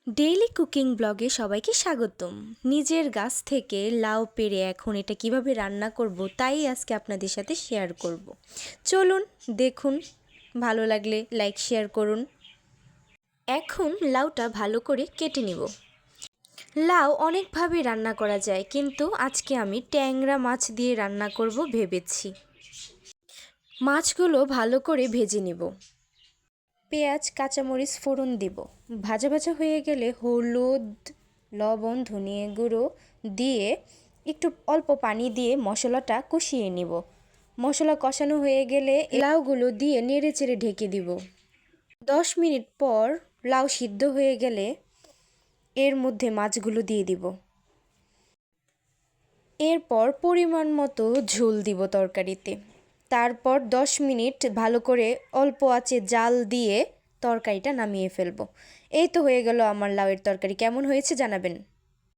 Daily cooking ব্লগে সবাইকে স্বাগতম। নিজের গাছ থেকে লাউ পেড়ে এখন এটা কিভাবে রান্না করব তাই আজকে আপনাদের সাথে শেয়ার করব। চলুন দেখুন, ভালো লাগলে লাইক শেয়ার করুন। এখন লাউটা ভালো করে কেটে নিব। লাউ অনেকভাবে রান্না করা যায়, কিন্তু আজকে আমি ট্যাংরা মাছ দিয়ে রান্না করব ভেবেছি। মাছগুলো ভালো করে ভেজে নিব। পেঁয়াজ কাঁচামরিচ ফোড়ন দিব। ভাজা ভাজা হয়ে গেলে হলুদ, লবণ, ধনিয়া গুঁড়ো দিয়ে একটু অল্প পানি দিয়ে মশলাটা কষিয়ে নিব। মশলা কষানো হয়ে গেলে লাউগুলো দিয়ে নেড়ে চেড়ে ঢেকে দিব। 10 মিনিট পর লাউ সিদ্ধ হয়ে গেলে এর মধ্যে মাছগুলো দিয়ে দিব। এরপর পরিমাণ মতো ঝোল দিব তরকারিতে। তারপর 10 মিনিট ভালো করে অল্প আঁচে জাল দিয়ে তরকারিটা নামিয়ে ফেলবো। এই তো হয়ে গেল আমার লাউয়ের তরকারি। কেমন হয়েছে জানাবেন।